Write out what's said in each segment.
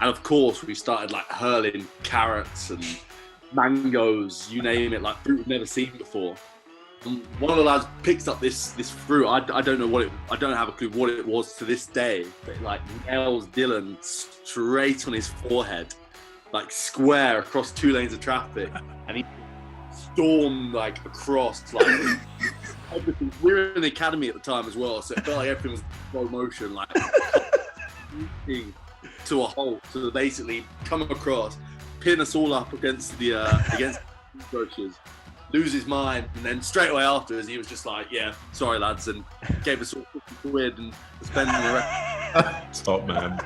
And of course, we started like hurling carrots and mangoes, you name it, like fruit we've never seen before. And one of the lads picks up this fruit. I don't know I don't have a clue what it was to this day, but it like nails Dylan straight on his forehead, like square across 2 lanes of traffic, and he stormed like across like everything. We were in the academy at the time as well, so it felt like everything was in slow motion, like to a halt. So basically, come across, pin us all up against the coaches, lose his mind, and then straight away afterwards, he was just like, "Yeah, sorry lads," and gave us all £50 and spending the rest. Top man.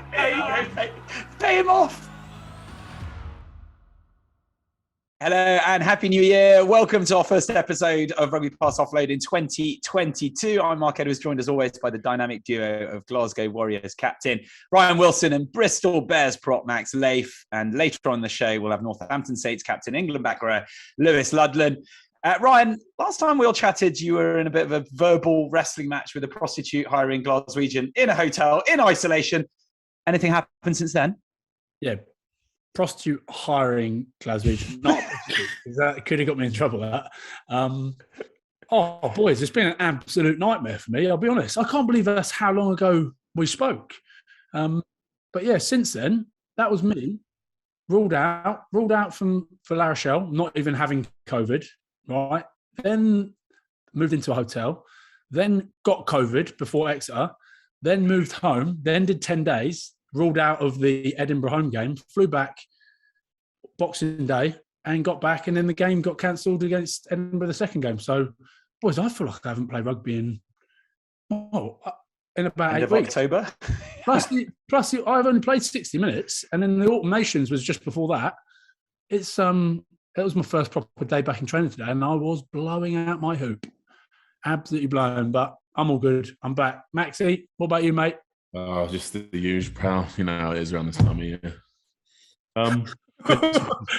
Pay him off. Hello and Happy New Year. Welcome to our first episode of RugbyPass Offload in 2022. I'm Mark Edwards, joined as always by the dynamic duo of Glasgow Warriors captain Ryan Wilson and Bristol Bears prop Max Leif. And later on in the show, we'll have Northampton Saints captain, England back row, Lewis Ludlam. Ryan, last time we all chatted, you were in a bit of a verbal wrestling match with a prostitute hiring Glaswegian in a hotel, in isolation. Anything happened since then? Yeah. Prostitute hiring Glaswegian, not prostitute, because that could have got me in trouble. That, boys, it's been an absolute nightmare for me. I'll be honest. I can't believe that's how long ago we spoke. But yeah, since then, that was me ruled out for La Rochelle, not even having COVID. Right, then moved into a hotel, then got COVID before Exeter, then moved home, then did 10 days. Ruled out of the Edinburgh home game, flew back Boxing Day and got back, and then the game got cancelled against Edinburgh, the second game. So, boys, I feel like I haven't played rugby in about 8 weeks. October. plus, I've only played 60 minutes, and then the Autumn Nations was just before that. It was my first proper day back in training today, and I was blowing out my hoop. Absolutely blown, but I'm all good. I'm back. Maxie, what about you, mate? Oh, just the usual, pal. You know how it is around this time of year.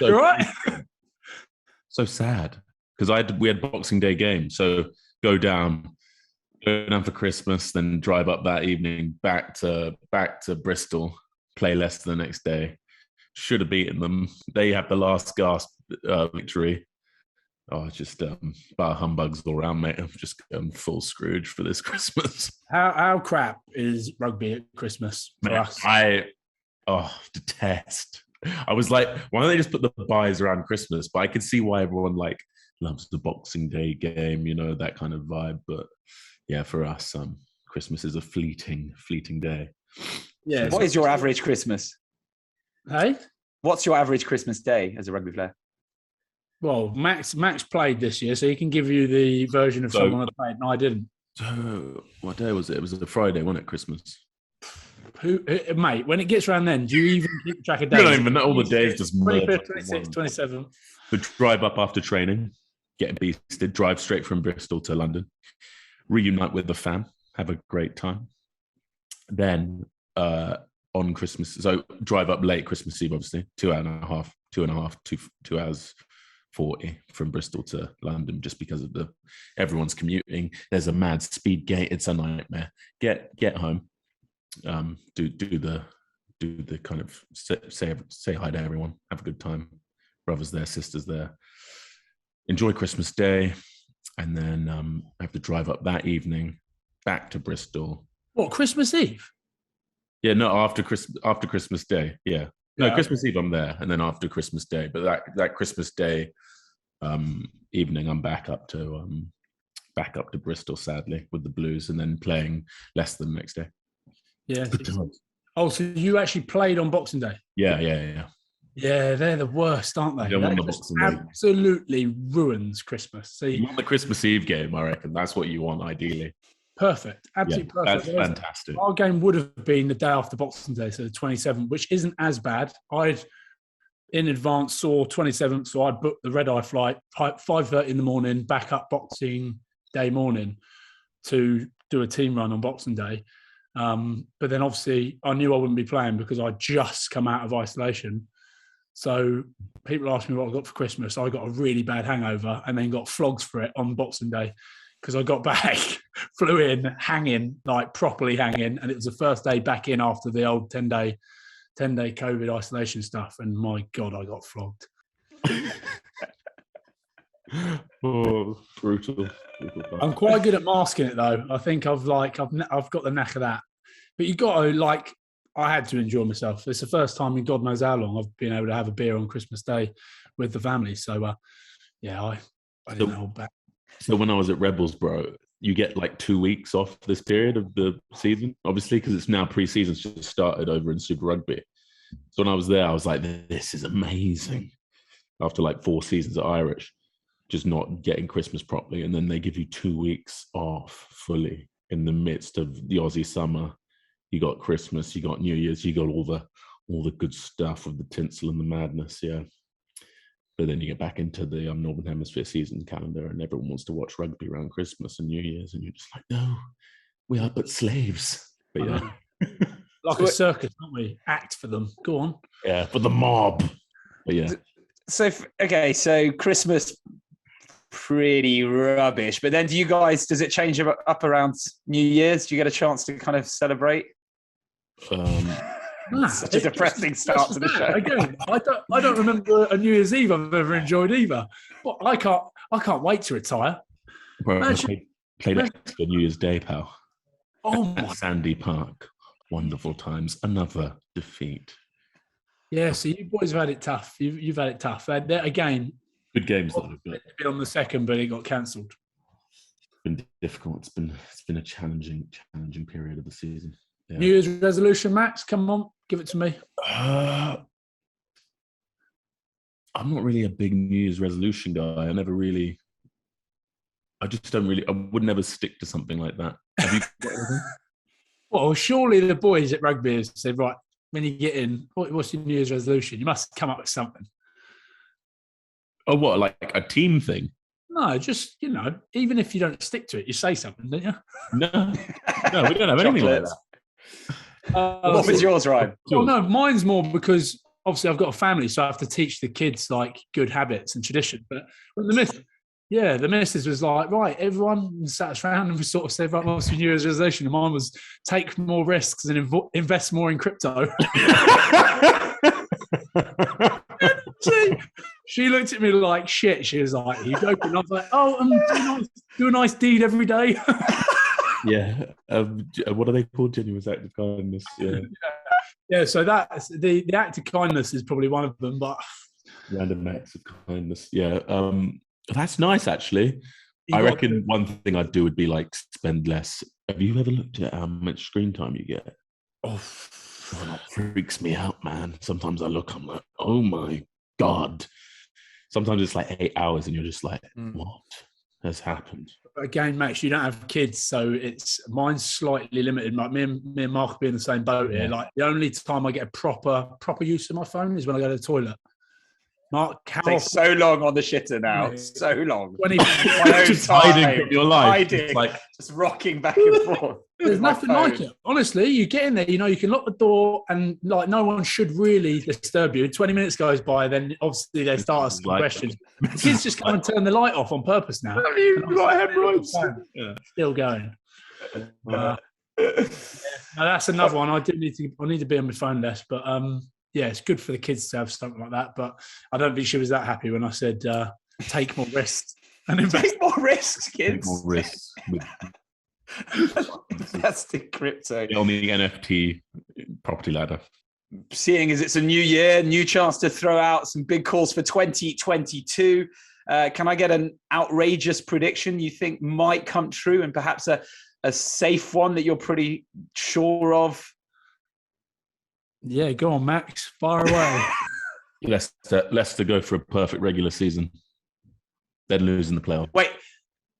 You're right. So sad because we had Boxing Day game, so go down for Christmas, then drive up that evening back to Bristol, play Leicester the next day. Should have beaten them. They have the last gasp victory. Oh, it's just bar humbugs all around, mate. I'm just full Scrooge for this Christmas. How crap is rugby at Christmas for us? I detest. I was like, why don't they just put the buys around Christmas? But I could see why everyone like loves the Boxing Day game, you know, that kind of vibe. But yeah, for us, Christmas is a fleeting day. Yeah. What is your average Christmas? Hey? What's your average Christmas day as a rugby player? Well, Max played this year, so he can give you the version of someone that played, and I didn't. So, what day was it? It was a Friday, wasn't it, Christmas? Mate, when it gets around then, do you even keep track of days? You don't even know all the days just 25th, 26th, 27th. The drive up after training, get beasted, drive straight from Bristol to London, reunite with the fam, have a great time. Then on Christmas, so drive up late Christmas Eve, obviously, 2 hours 40 from Bristol to London, just because of everyone's commuting. There's a mad speed gate. It's a nightmare. Get home, do the kind of say hi to everyone, have a good time, brothers there, sisters there, enjoy Christmas Day, and then I have to drive up that evening back to Bristol. What, Christmas Eve? Yeah, no, after Christmas Day. Yeah. No, Christmas Eve I'm there, and then after Christmas Day. But that Christmas Day evening, I'm back up to Bristol, sadly, with the Blues, and then playing Leicester the next day. Yeah. Oh, so you actually played on Boxing Day? Yeah. Yeah, they're the worst, aren't they? That absolutely ruins Christmas. See, you want the Christmas Eve game, I reckon. That's what you want, ideally. Perfect. Absolutely perfect. That's fantastic. Our game would have been the day after Boxing Day, so the 27th, which isn't as bad. I'd, in advance, saw 27th, so I'd booked the red-eye flight, 5:30 in the morning, back up Boxing Day morning to do a team run on Boxing Day. But then, obviously, I knew I wouldn't be playing because I'd just come out of isolation. So people asked me what I got for Christmas. I got a really bad hangover and then got flogs for it on Boxing Day. Because I got back, flew in, hanging, like properly hanging, and it was the first day back in after the old 10-day 10-day COVID isolation stuff, and my God, I got flogged. Oh, brutal. I'm quite good at masking it though. I think I've got the knack of that. But you got to I had to enjoy myself. It's the first time in God knows how long I've been able to have a beer on Christmas Day with the family. So I didn't hold back. So when I was at Rebels, bro, you get 2 weeks off this period of the season, obviously, because it's now pre-season just started over in Super Rugby. So when I was there, I was like, this is amazing. After 4 seasons at Irish, just not getting Christmas properly. And then they give you 2 weeks off fully in the midst of the Aussie summer. You got Christmas, you got New Year's, you got all the good stuff of the tinsel and the madness, yeah. But then you get back into the Northern Hemisphere season calendar, and everyone wants to watch rugby around Christmas and New Year's, and you're just like, no, we are but slaves. But yeah, like a circus, aren't we? Act for them. Go on. Yeah, for the mob. But yeah. So Christmas, pretty rubbish. But then does it change up around New Year's? Do you get a chance to kind of celebrate? Such a depressing start to the show. Again, I don't remember a New Year's Eve I've ever enjoyed either. But I can't wait to retire. Well, I played extra New Year's Day, pal. Oh at Sandy Park. Wonderful times. Another defeat. Yeah, so you boys have had it tough. You've had it tough. Again, good games that I've got. Been on the second, but it got cancelled. It's been difficult. It's been a challenging period of the season. Yeah. New Year's resolution, Max. Come on, give it to me. I'm not really a big New Year's resolution guy. I just don't really. I would never stick to something like that. Have you got anything? Well, surely the boys at Rugby have said, right, when you get in, what's your New Year's resolution? You must come up with something. Oh, what, like a team thing? No, just, even if you don't stick to it, you say something, don't you? No, we don't have anything like that. What was yours, Ryan? Well, no, mine's more because obviously I've got a family, so I have to teach the kids good habits and tradition. But when the missus was like, right, everyone sat us around and we sort of said, right, what's your New Year's resolution? And mine was take more risks and invest more in crypto. She looked at me like shit. She was like, are you joking? I was like, do a nice deed every day. Yeah. What are they called? Genuine acts of kindness. Yeah. Yeah. So that's the act of kindness is probably one of them, but random acts of kindness. Yeah. That's nice, actually. I reckon one thing I'd do would be spend less. Have you ever looked at how much screen time you get? Oh, that freaks me out, man. Sometimes I look, I'm like, oh my God. Sometimes it's 8 hours and you're just like, what has happened? Again, Max, you don't have kids, so mine's slightly limited. Me and Mark will be in the same boat here. The only time I get a proper use of my phone is when I go to the toilet. Mark, it takes so long on the shitter now. So long. Just hiding from your life. Just rocking back and forth. There's nothing like it. Honestly, you get in there, you can lock the door and no one should really disturb you. 20 minutes goes by, then obviously they start asking questions. The kids just come and turn the light off on purpose now. Have you got hemorrhoids? Yeah. Still going. Now that's another one. I need to be on my phone less, but yeah, it's good for the kids to have something like that. But I don't think she was that happy when I said take more risks and invest. Take more risks, kids. Take more risks. That's the crypto. On the NFT property ladder. Seeing as it's a new year, new chance to throw out some big calls for 2022. Can I get an outrageous prediction you think might come true, and perhaps a safe one that you're pretty sure of? Yeah, go on, Max. Fire away. Leicester go for a perfect regular season, then lose in the playoff. Wait,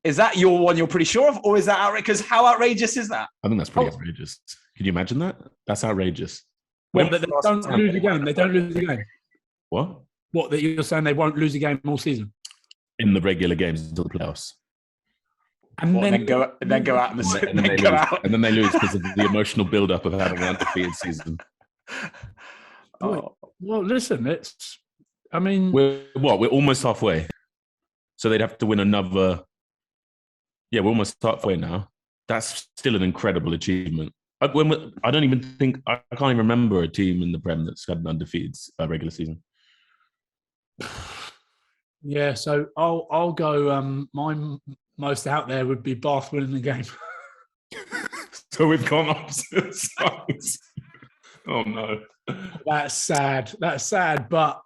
is that your one you're pretty sure of, or is that outrageous? Because how outrageous is that? I think that's pretty outrageous. Can you imagine that? That's outrageous. Well, but they don't lose a game. They don't lose a game. What? What, that you're saying they won't lose a game all season? In the regular games until the playoffs. And then go out and then they lose because of the emotional build-up of having an undefeated season. Well, listen, we're almost halfway. So they'd have to win another. Yeah, we're almost halfway now. That's still an incredible achievement. I don't even think I can't even remember a team in the Prem that's had an undefeated regular season. Yeah, so I'll go. My most out there would be Bath winning the game. So we've gone opposite sides. Oh no, That's sad. That's sad. But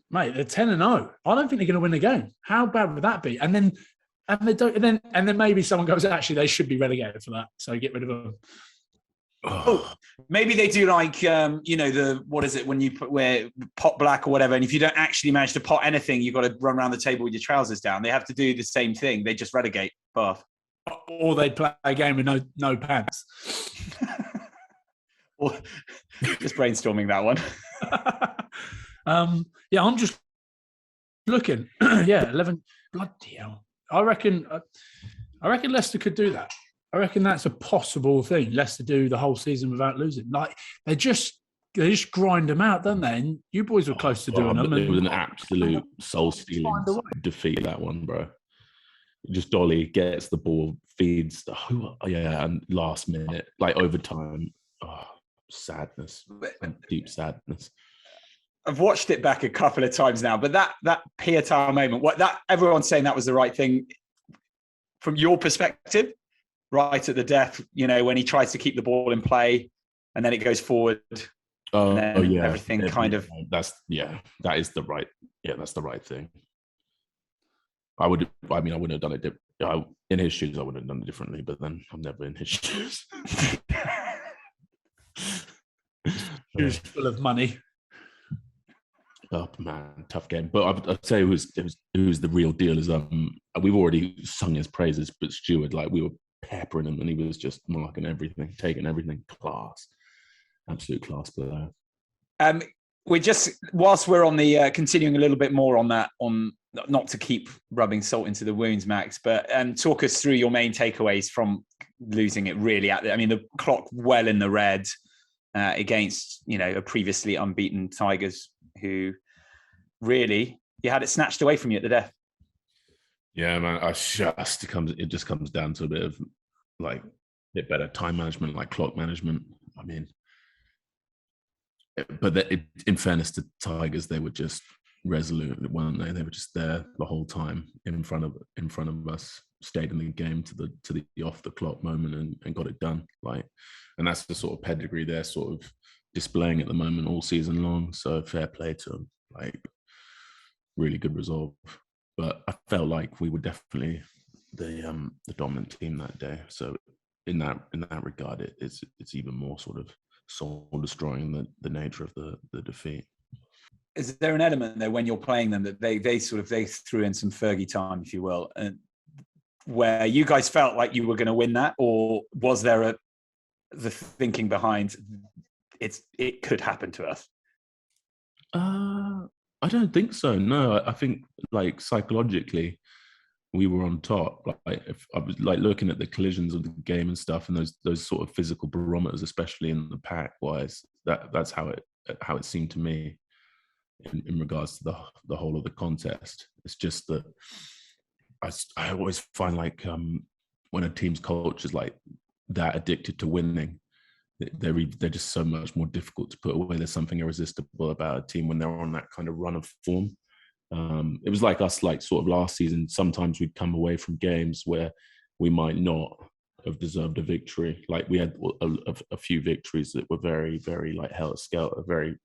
mate, they're 10-0. I don't think they're going to win the game. How bad would that be? And then maybe someone goes, actually, they should be relegated for that. So get rid of them. Oh, maybe they do like what is it when you wear pot black or whatever, and if you don't actually manage to pot anything, you've got to run around the table with your trousers down. They have to do the same thing. They just relegate Bath, or they play a game with no pants. Or just brainstorming that one. Yeah, I'm just looking. Yeah, 11. Bloody hell! I reckon Leicester could do that. I reckon that's a possible thing. Leicester do the whole season without losing. Like they just grind them out, don't they? And you boys were close to doing them. It was an absolute soul-stealing defeat, that one, bro. Just Dolly gets the ball, feeds and last minute, like overtime. Oh, sadness, deep sadness. I've watched it back a couple of times now, but that Pietà moment, everyone's saying that was the right thing from your perspective. Right at the death, when he tries to keep the ball in play and then it goes forward. Everything kind of. That is the right. Yeah, that's the right thing. I wouldn't have done it. In his shoes, I would have done it differently, but then I'm never in his shoes. Shoes full of money. Oh man, tough game. But I'd say it was the real deal. Is we've already sung his praises, but Stewart, like we were peppering him, and he was just marking everything, taking everything. Class, absolute class player. We just, whilst we're on the continuing a little bit more on that, on not to keep rubbing salt into the wounds, Max, but talk us through your main takeaways from losing it. Really, the clock well in the red against a previously unbeaten Tigers, who really you had it snatched away from you at the death. Yeah, man. It just comes down to a bit of like a bit better time management, like clock management. I mean, but in fairness to Tigers, they were just resolute, weren't they? They were just there the whole time in front of us, stayed in the game to the off the clock moment and got it done. Like, and that's the sort of pedigree they're sort of displaying at the moment all season long. So fair play to them. Like, really good resolve. But I felt like we were definitely the dominant team that day. So in that regard, it's even more sort of soul destroying the nature of the defeat. Is there an element there when you're playing them that they threw in some Fergie time, if you will, and where you guys felt like you were going to win that, or was there the thinking behind it could happen to us? I don't think so. No, I think like psychologically we were on top. Like if I was like looking at the collisions of the game and stuff, and those sort of physical barometers, especially in the pack wise, that's how it seemed to me in regards to the whole of the contest. It's just that I always find like when a team's culture is like that addicted to winning, they're just so much more difficult to put away. There's something irresistible about a team when they're on that kind of run of form. It was like us, like sort of last season. Sometimes we'd come away from games where we might not have deserved a victory. Like we had a few victories that were very, very like hell-skelter, very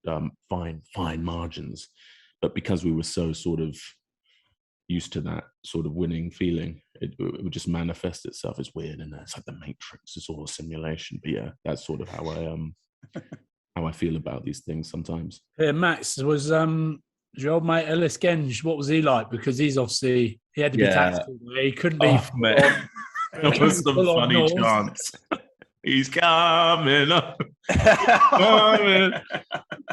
fine margins. But because we were so sort of used to that sort of winning feeling, it would just manifest itself. As weird, and it's like the Matrix. It's all a simulation. But yeah, that's sort of how I feel about these things sometimes. Yeah, Max, was your old mate Ellis Genge, what was he like? Because he had to be tactical. He couldn't be. It was some funny chants. He's coming up. Coming.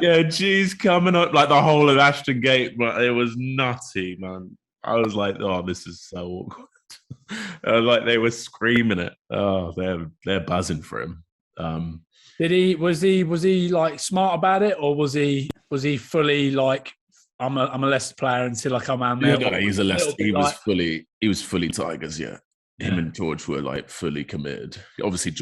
Yeah, geez, coming up. Like the whole of Ashton Gate, but it was nutty, man. I was like, oh, this is so awkward. Like they were screaming it. Oh, they're buzzing for him. Was he like smart about it, or was he fully like I'm a Leicester player until I come out there? No, he's a Leicester. He was fully Tigers. Yeah, him and George were like fully committed. Obviously,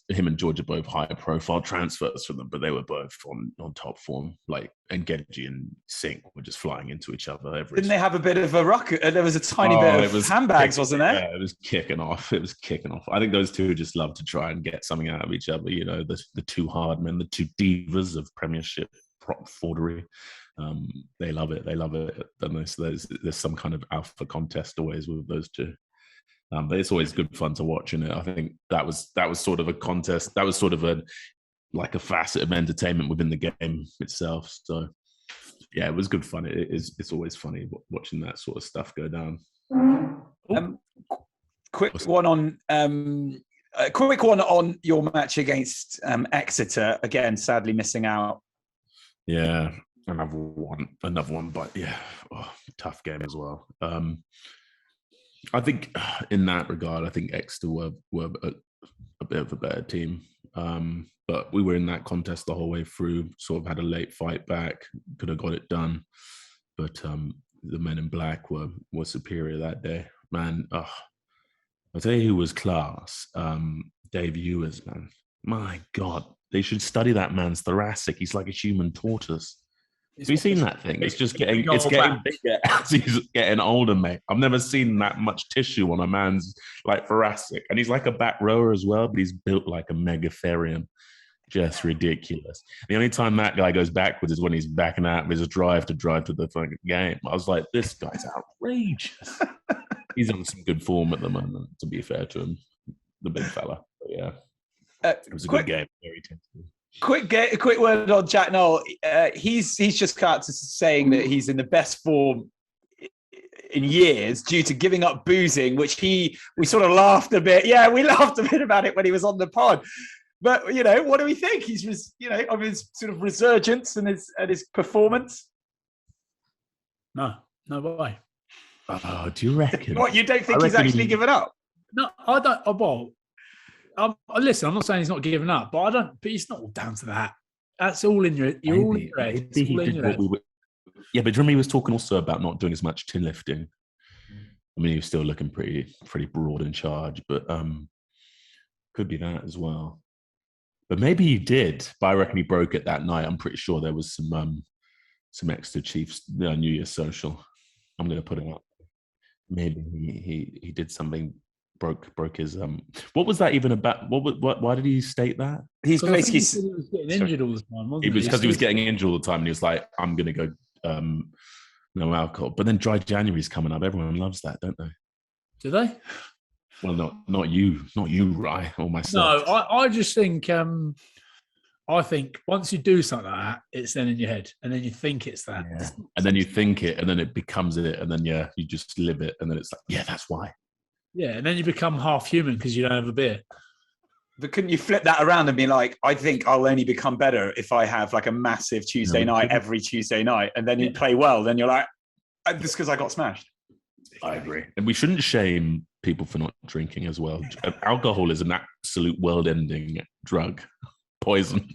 him and George are both high-profile transfers for them, but they were both on top form. Like, and Genge and Singh were just flying into each other. Didn't they have a bit of a ruck? There was a tiny bit of handbags, wasn't there? Yeah, it was kicking off. I think those two just love to try and get something out of each other. You know, the two hard men, the two divas of Premiership fordery. They love it. Don't they? So there's some kind of alpha contest always with those two. But it's always good fun to watch, and I think that was sort of a contest. That was sort of a facet of entertainment within the game itself. So yeah, it was good fun. It's always funny watching that sort of stuff go down. Quick one on your match against Exeter. Again, sadly missing out. Yeah, another one, but yeah, tough game as well. I think in that regard, I think Exeter were a bit of a better team. But we were in that contest the whole way through, sort of had a late fight back, could have got it done. But the men in black were superior that day. Man, I'll tell you who was class. Dave Ewers, man. My God, they should study that man's thoracic. He's like a human tortoise. Have you seen that thing? It's getting bigger as he's getting older, mate. I've never seen that much tissue on a man's like thoracic. And he's like a back rower as well, but he's built like a megatherium. Just ridiculous. The only time that guy goes backwards is when he's backing out of his drive to the fucking game. I was like, this guy's outrageous. He's on some good form at the moment, to be fair to him, the big fella. But yeah, it was a good game. Very tense. Quick word on Jack Noel. He's just cut to saying that he's in the best form in years due to giving up boozing, which we sort of laughed a bit. Yeah, we laughed a bit about it when he was on the pod. But what do we think? He's of his sort of resurgence and his performance. No way. Oh, do you reckon? What, you don't think he's actually given up? No, I don't. Listen, I'm not saying he's not giving up, but But it's not all down to that. That's all in your. You're all in your head. Yeah, but remember he was talking also about not doing as much tin lifting. I mean, he was still looking pretty broad in charge, but could be that as well. But maybe he did. But I reckon he broke it that night. I'm pretty sure there was some extra Chiefs New Year's social. I'm going to put it up. Maybe he did something. Broke his what was that even about? Why did he state that? He's basically he was getting injured all the time, wasn't he? It was because he was getting injured all the time, and he was like, I'm gonna go no alcohol. But then dry January's coming up. Everyone loves that, don't they? Do they? Well, not you, Rye, or myself. No, I just think I think once you do something like that, it's then in your head, and then you think it's that. Yeah. And then you think it, and then it becomes it, and then you just live it, and then it's like, yeah, that's why. Yeah, and then you become half human because you don't have a beer. But couldn't you flip that around and be like, I think I'll only become better if I have like a massive Tuesday night every Tuesday night, and then you play well, then you're like, just because I got smashed. I agree. And we shouldn't shame people for not drinking as well. Alcohol is an absolute world-ending drug. Poison.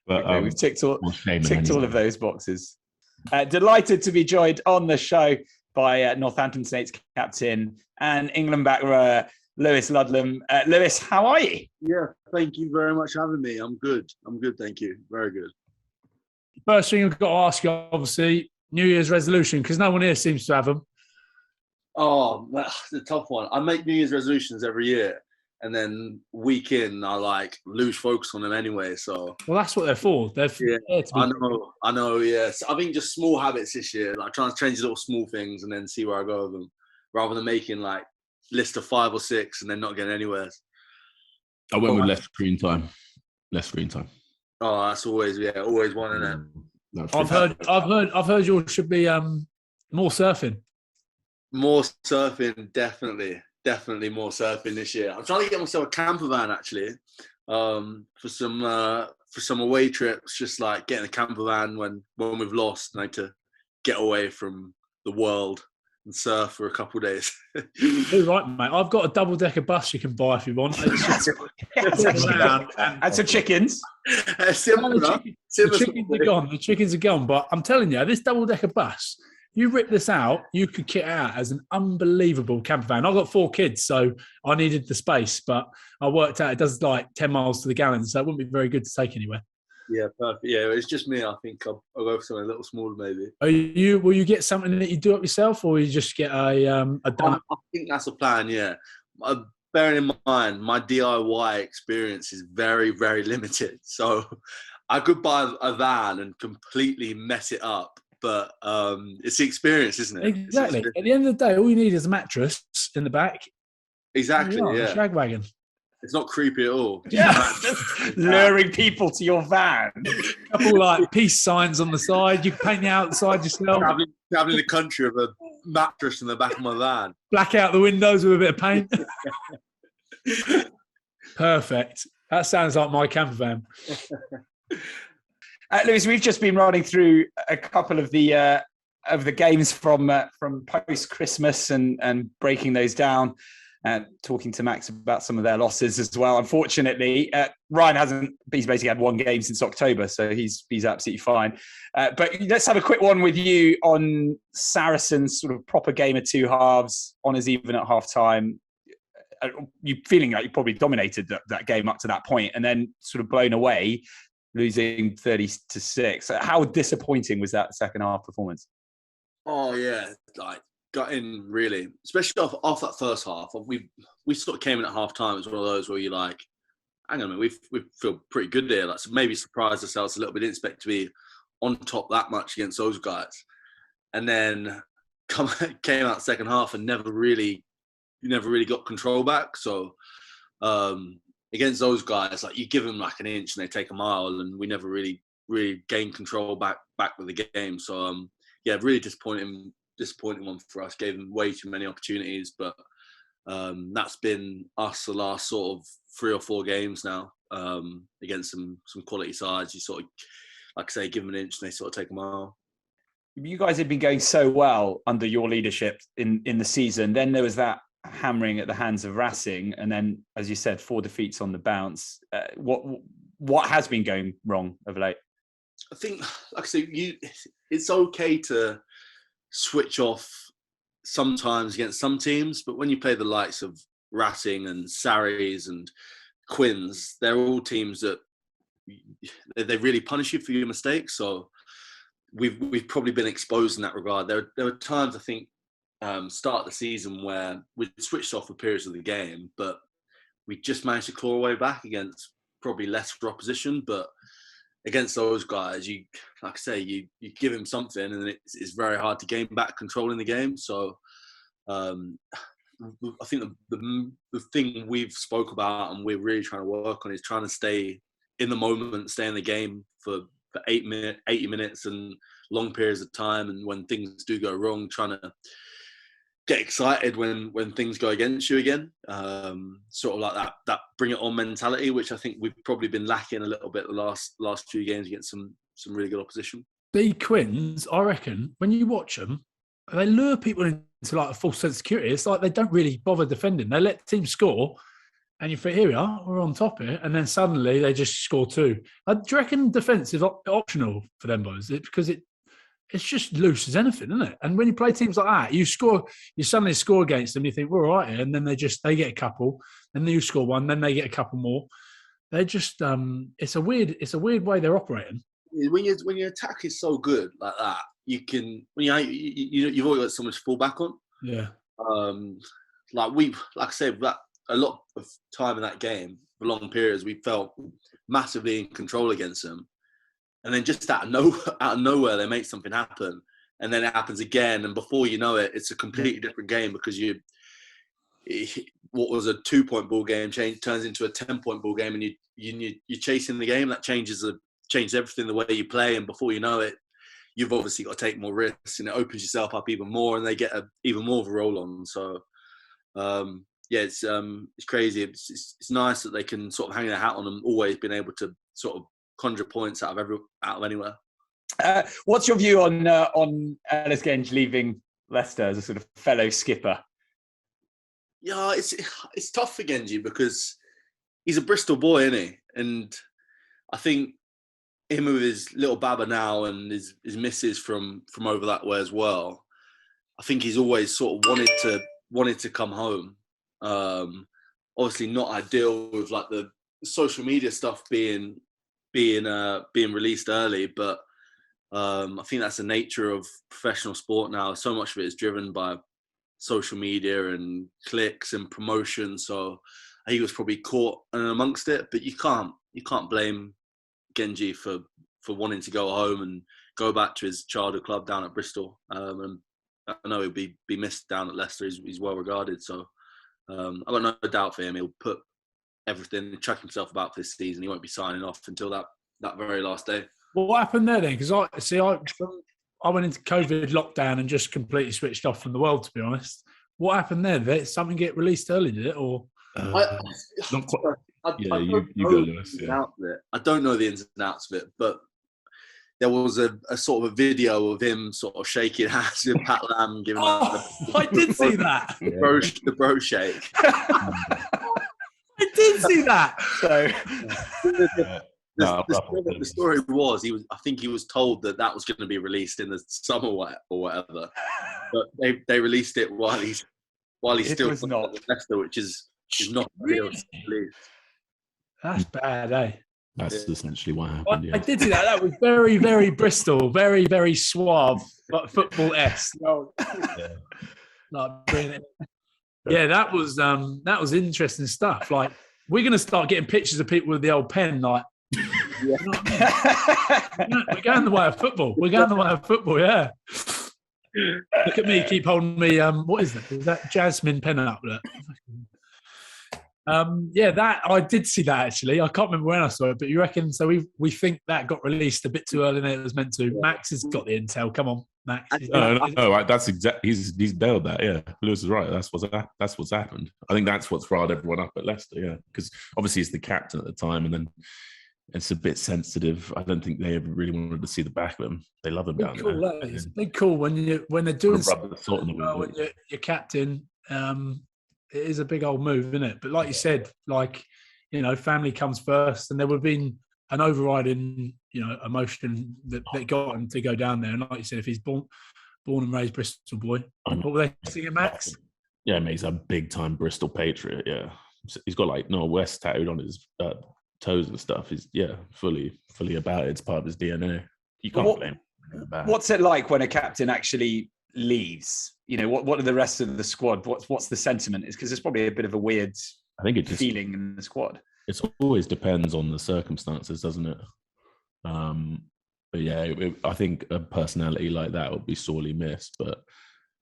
But okay, we've ticked all of those boxes. Delighted to be joined on the show by Northampton Saints captain and England back rower Lewis Ludlam. Lewis, how are you? Yeah, thank you very much for having me. I'm good, thank you. Very good. First thing I've got to ask you, obviously, New Year's resolution, because no one here seems to have them. Oh, that's a tough one. I make New Year's resolutions every year, and then week in, I lose focus on them anyway. So well, that's what they're for. They're there to be. I know. Yes, I think just small habits this year, trying to change little small things and then see where I go with them, rather than making list of 5 or 6 and then not getting anywhere. I went with less screen time. Oh, that's always one, isn't it? I've heard yours should be more surfing. More surfing, definitely more surfing this year. I'm trying to get myself a camper van actually, for some away trips. Just getting a camper van when we've lost, and I need to get away from the world and surf for a couple of days. You're right, mate. I've got a double-decker bus you can buy if you want. And some chickens. The chickens are gone. But I'm telling you, this double-decker bus You rip this out, you could kit it out as an unbelievable camper van. I've got 4 kids, so I needed the space, but I worked out it does like 10 miles to the gallon, so it wouldn't be very good to take anywhere. Yeah, perfect. Yeah, it's just me. I think I'll go for something a little smaller, maybe. Will you get something that you do up yourself, or you just get a done? I think that's a plan. Yeah, bearing in mind my DIY experience is very, very limited, so I could buy a van and completely mess it up. But it's the experience, isn't it? Exactly. At the end of the day, all you need is a mattress in the back. Exactly. Yeah. A shag wagon. It's not creepy at all. Just luring people to your van. A couple like peace signs on the side. You can paint the outside yourself. Traveling the country with a mattress in the back of my van. Black out the windows with a bit of paint. Perfect. That sounds like my camper van. Lewis, we've just been running through a couple of the games from post Christmas and breaking those down, and talking to Max about some of their losses as well. Unfortunately, Ryan he's basically had 1 game since October, so he's absolutely fine. But let's have a quick one with you on Saracens' sort of proper game of 2 halves, honours even at half time. You feeling like you probably dominated that game up to that point, and then sort of blown away, losing 30-6. How disappointing was that second half performance? Oh yeah, like got in really, especially off that first half. We sort of came in at half time. It's one of those where you're like, hang on a minute, we feel pretty good there. Like, so maybe surprised ourselves a little bit. Didn't expect to be on top that much against those guys, and then came out second half and never really got control back. So against those guys, like you give them like an inch and they take a mile, and we never really gained control back with the game. So yeah, really disappointing one for us. Gave them way too many opportunities, but that's been us the last sort of 3 or 4 games now against some quality sides. You sort of, like I say, give them an inch and they sort of take a mile. You guys had been going so well under your leadership in the season. Then there was that hammering at the hands of Racing, and then, as you said, 4 defeats on the bounce. What has been going wrong of late? I think, like I say, it's okay to switch off sometimes against some teams, but when you play the likes of Racing and Sarries and Quins, they're all teams that they really punish you for your mistakes. So we've probably been exposed in that regard. There were times, I think, start of the season where we switched off for periods of the game, but we just managed to claw away back against probably lesser opposition. But against those guys, you, like I say, you give him something, and it's very hard to gain back control in the game. So I think the thing we've spoke about and we're really trying to work on is trying to stay in the moment, stay in the game for 80 minutes and long periods of time. And when things do go wrong, trying to get excited when things go against you again. Sort of like that bring it on mentality, which I think we've probably been lacking a little bit the last few games against some really good opposition. The Quins, I reckon, when you watch them, they lure people into like a false sense of security. It's like they don't really bother defending. They let teams score, and you think, here we are, we're on top here, and then suddenly they just score 2. Do you reckon defence is optional for them boys? Because it's just loose as anything, isn't it? And when you play teams like that, you suddenly score against them, you think, we're all right here, and then they get a couple, and then you score 1, then they get a couple more. They just it's a weird way they're operating. When your attack is so good like that, you can you've always got someone to fall back on. Yeah. Like I said, that a lot of time in that game for long periods, we felt massively in control against them. And then just out of nowhere, they make something happen, and then it happens again. And before you know it, it's a completely different game because what was a 2-point ball game turns into a 10-point ball game, and you're chasing the game. That changes everything, the way you play. And before you know it, you've obviously got to take more risks, and it opens yourself up even more, and they get even more of a roll on. So yeah, it's crazy. It's nice that they can sort of hang their hat on them, always been able to sort of conjure points out of anywhere. What's your view on Ellis Genge leaving Leicester as a sort of fellow skipper? Yeah, it's tough for Genge because he's a Bristol boy, isn't he? And I think him with his little Baba now and his missus from over that way as well, I think he's always sort of wanted to come home. Obviously not ideal with like the social media stuff being released early, but I think that's the nature of professional sport now. So much of it is driven by social media and clicks and promotion. So he was probably caught amongst it, but you can't blame Genge for wanting to go home and go back to his childhood club down at Bristol. And I know he'll be missed down at Leicester. He's well regarded. So I've got no doubt for him. He'll put everything, chuck himself about for this season. He won't be signing off until that very last day. Well, what happened there then? Because I went into COVID lockdown and just completely switched off from the world, to be honest. What happened there? Did something get released early, did it? Or Not quite. I you go, Lewis. Yeah. I don't know the ins and outs of it, but there was a sort of a video of him sort of shaking hands with Pat Lam, giving I did see that. the bro shake. I did see that. So the story was I think he was told that was going to be released in the summer or whatever, but they released it while he's still was not at Leicester, which is not really? real. That's bad, eh? That's essentially what happened. I did see that. That was very, very Bristol, very, very suave, but football-esque. Yeah, that was interesting stuff. Like, we're gonna start getting pictures of people with the old pen, like. You know what I mean? We're going the way of football. Yeah. Look at me, keep holding me. What is that? Is that Jasmine pen up there? Yeah, that I did see that actually. I can't remember when I saw it, but you reckon? So we think that got released a bit too early than it was meant to. Yeah. Max has got the intel. Come on, Max. No, right. That's exactly. He's nailed that. Yeah, Lewis is right. That's what's happened. I think that's what's riled everyone up at Leicester. Yeah, because obviously he's the captain at the time, and then it's a bit sensitive. I don't think they ever really wanted to see the back of him. They love him down there. It's a big call when they're doing something when you're captain. It is a big old move, isn't it? But like you said, family comes first, and there would have been an overriding, emotion that got him to go down there. And like you said, if he's born and raised Bristol boy, what were they singing, Max? Yeah, mate, he's a big time Bristol patriot. Yeah, he's got West tattooed on his toes and stuff. He's fully about it. It's part of his DNA. You can't blame him about it. What's it like when a captain actually leaves? What are the rest of the squad? What's the sentiment? Is because there's probably a bit of a weird feeling in the squad. It always depends on the circumstances, doesn't it? But yeah, I think a personality like that will be sorely missed. But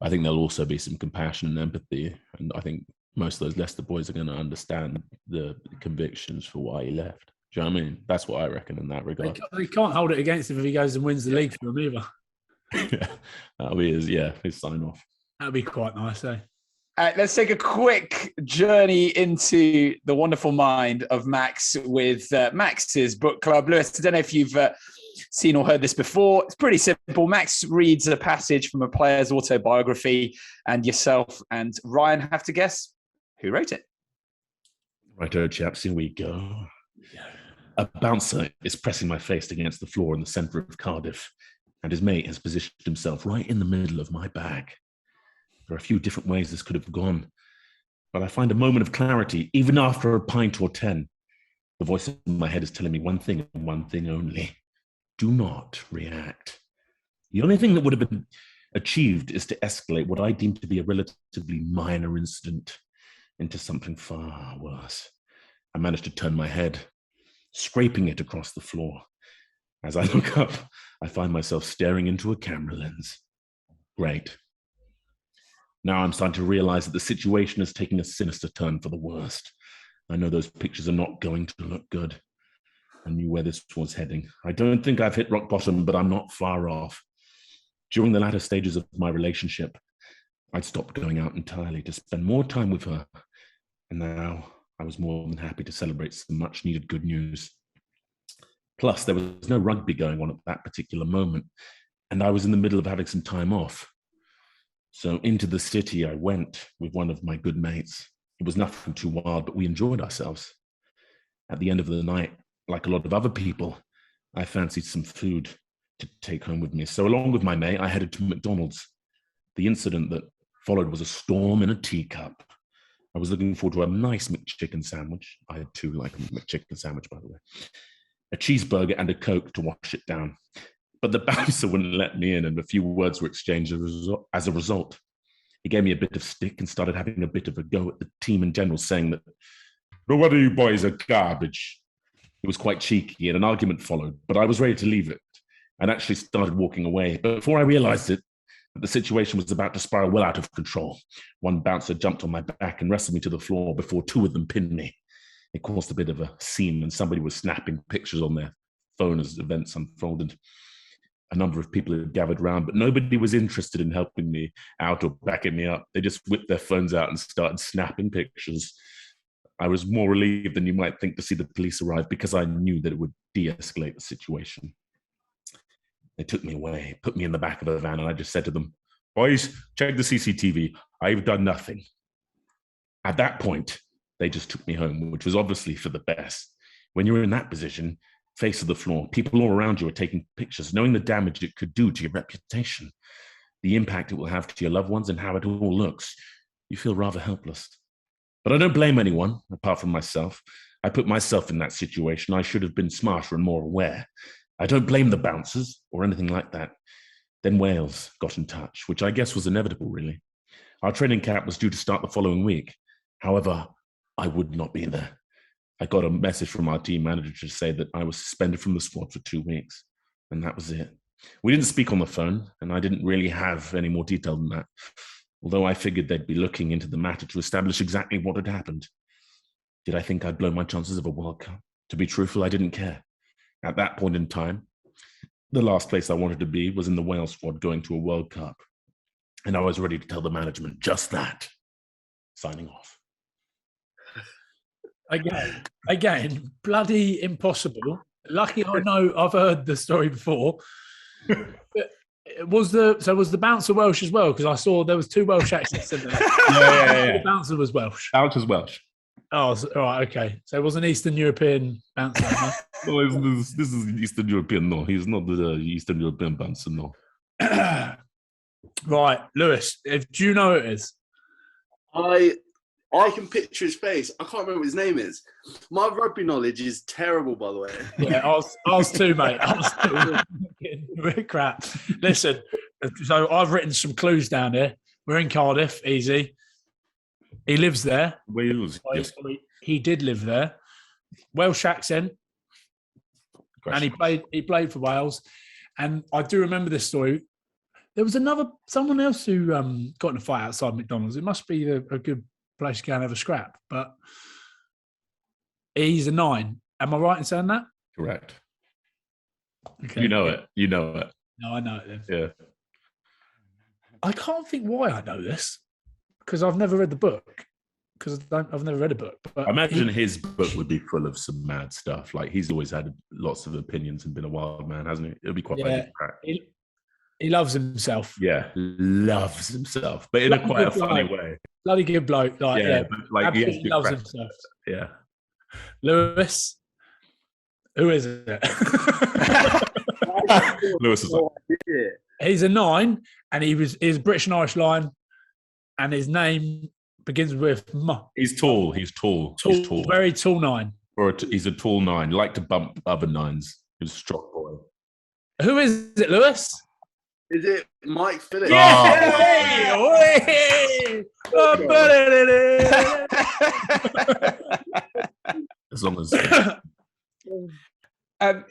I think there'll also be some compassion and empathy, and I think most of those Leicester boys are going to understand the convictions for why he left. Do you know what I mean? That's what I reckon in that regard. They can't hold it against him if he goes and wins the league for them either. Yeah, that'll be his sign off. That'd be quite nice, eh? Let's take a quick journey into the wonderful mind of Max with Max's book club. Lewis, I don't know if you've seen or heard this before. It's pretty simple. Max reads a passage from a player's autobiography, and yourself and Ryan have to guess who wrote it. Righto, chaps, here we go. A bouncer is pressing my face against the floor in the centre of Cardiff, and his mate has positioned himself right in the middle of my bag. There are a few different ways this could have gone, but I find a moment of clarity, even after a pint or 10. The voice in my head is telling me one thing and one thing only. Do not react. The only thing that would have been achieved is to escalate what I deem to be a relatively minor incident into something far worse. I managed to turn my head, scraping it across the floor. As I look up, I find myself staring into a camera lens. Great. Now I'm starting to realize that the situation is taking a sinister turn for the worst. I know those pictures are not going to look good. I knew where this was heading. I don't think I've hit rock bottom, but I'm not far off. During the latter stages of my relationship, I'd stopped going out entirely to spend more time with her. And now I was more than happy to celebrate some much needed good news. Plus, there was no rugby going on at that particular moment, and I was in the middle of having some time off. So into the city I went with one of my good mates. It was nothing too wild, but we enjoyed ourselves. At the end of the night, like a lot of other people, I fancied some food to take home with me. So along with my mate, I headed to McDonald's. The incident that followed was a storm in a teacup. I was looking forward to a nice McChicken sandwich. I had two like a McChicken sandwich, by the way. A cheeseburger and a Coke to wash it down. But the bouncer wouldn't let me in, and a few words were exchanged as a result. He gave me a bit of stick and started having a bit of a go at the team in general, saying that, "No wonder you boys are garbage." It was quite cheeky, and an argument followed, but I was ready to leave it and actually started walking away. But before I realized it, that the situation was about to spiral well out of control. One bouncer jumped on my back and wrestled me to the floor before two of them pinned me. It caused a bit of a scene, and somebody was snapping pictures on their phone as events unfolded. A number of people had gathered around, but nobody was interested in helping me out or backing me up. They just whipped their phones out and started snapping pictures. I was more relieved than you might think to see the police arrive, because I knew that it would de-escalate the situation. They took me away, put me in the back of a van, and I just said to them, "Boys, check the CCTV. I've done nothing." At that point, they just took me home, which was obviously for the best. When you're in that position, face of the floor, people all around you are taking pictures, knowing the damage it could do to your reputation, the impact it will have to your loved ones, and how it all looks. You feel rather helpless. But I don't blame anyone, apart from myself. I put myself in that situation. I should have been smarter and more aware. I don't blame the bouncers or anything like that. Then Wales got in touch, which I guess was inevitable, really. Our training camp was due to start the following week. However, I would not be there. I got a message from our team manager to say that I was suspended from the squad for 2 weeks, and that was it. We didn't speak on the phone, and I didn't really have any more detail than that, although I figured they'd be looking into the matter to establish exactly what had happened. Did I think I'd blow my chances of a World Cup? To be truthful, I didn't care. At that point in time, the last place I wanted to be was in the Wales squad going to a World Cup, and I was ready to tell the management just that. Signing off. Again, bloody impossible. Lucky I know I've heard the story before. Was the bouncer Welsh as well? Because I saw there was 2 Welsh accents in there. Yeah. The bouncer was Welsh. Bouncer's Welsh. Oh, all right, okay. So it was an Eastern European bouncer. Huh? No, this is Eastern European. No, he's not the Eastern European bouncer. No. Right, Lewis. Do you know who it is? I can picture his face. I can't remember what his name is. My rugby knowledge is terrible, by the way. Yeah, I was too, mate. I was too. We're crap. Listen, so I've written some clues down here. We're in Cardiff, easy. He lives there. Wales. Yes. He did live there. Welsh accent. And he played for Wales. And I do remember this story. There was someone else who got in a fight outside McDonald's. It must be a good place to go and have a scrap, but he's a 9. Am I right in saying that? Correct. Okay. You know it. No, I know it then. Yeah. I can't think why I know this, because I've never read the book. I've never read a book. But I imagine his book would be full of some mad stuff. Like, he's always had lots of opinions and been a wild man, hasn't he? It'll be quite crack. He loves himself. Yeah, loves himself, but in quite a funny way. Bloody good bloke. Like, absolutely loves himself. Yeah. Lewis, who is it? Lewis is He's a 9, and he's British and Irish line, and his name begins with M. He's tall. He's tall. Very tall 9. He's a tall 9. Like to bump other 9s. He's a strong boy. Who is it, Lewis? Is it Mike Phillips? Yeah! As long as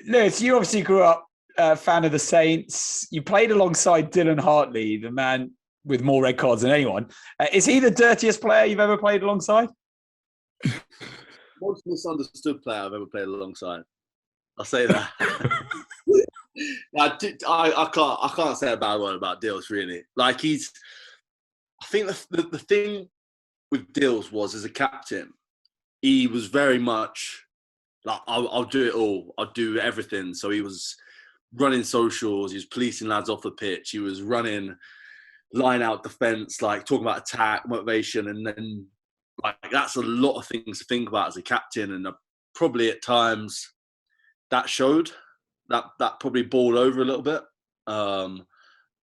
Lewis, you obviously grew up a fan of the Saints. You played alongside Dylan Hartley, the man with more red cards than anyone. Is he the dirtiest player you've ever played alongside? Most misunderstood player I've ever played alongside. I'll say that. I can't say a bad word about Dills, really. Like, I think the thing with Dills was, as a captain, he was very much like, I'll do it all. I'll do everything. So he was running socials. He was policing lads off the pitch. He was running line out defence, like talking about attack, motivation. And then, like, that's a lot of things to think about as a captain. And probably at times that showed. That probably boiled over a little bit.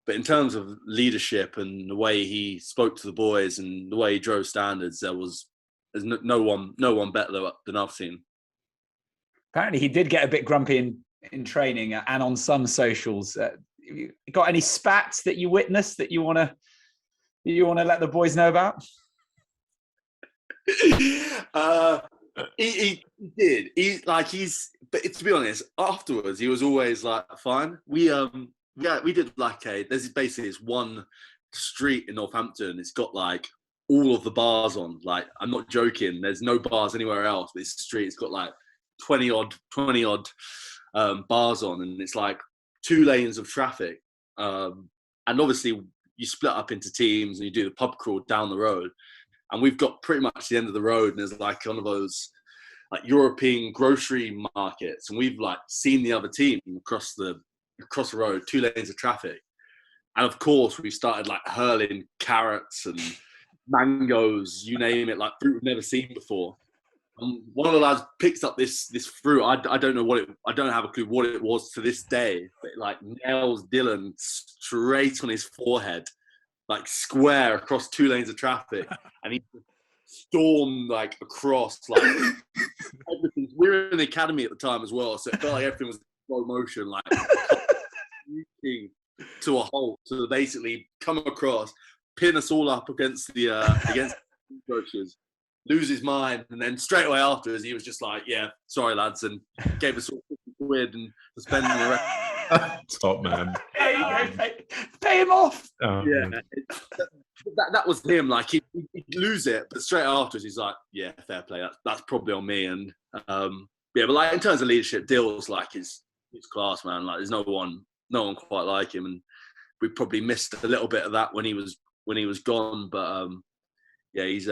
But in terms of leadership and the way he spoke to the boys and the way he drove standards, there's no one better than I've seen. Apparently, he did get a bit grumpy in training and on some socials. You got any spats that you witnessed that you want to let the boys know about? He did. But to be honest, afterwards he was always like fine. We did like there's basically this one street in Northampton. It's got like all of the bars on. Like, I'm not joking. There's no bars anywhere else. This street, it's got like 20 odd bars on, and it's like 2 lanes of traffic. And obviously you split up into teams and you do the pub crawl down the road. And we've got pretty much the end of the road, and there's like one of those like European grocery markets, and we've like seen the other team across the road, 2 lanes of traffic. And of course we started like hurling carrots and mangoes, you name it, like fruit we've never seen before. And one of the lads picks up this fruit. I don't have a clue what it was to this day, but it like nails Dylan straight on his forehead, like square across 2 lanes of traffic, and he stormed like across like everything. We were in the academy at the time as well, so it felt like everything was in slow motion, like to a halt. So basically, come across, pin us all up against the coaches, lose his mind, and then straight away afterwards, he was just like, "Yeah, sorry lads," and gave us all £50 and suspended the rest. Top man. Pay him off. Yeah, that was him. Like he'd lose it, but straight afterwards he's like, "Yeah, fair play. That's probably on me." And but like in terms of leadership, Dill's like his class, man. Like there's no one quite like him, and we probably missed a little bit of that when he was gone. But yeah, he's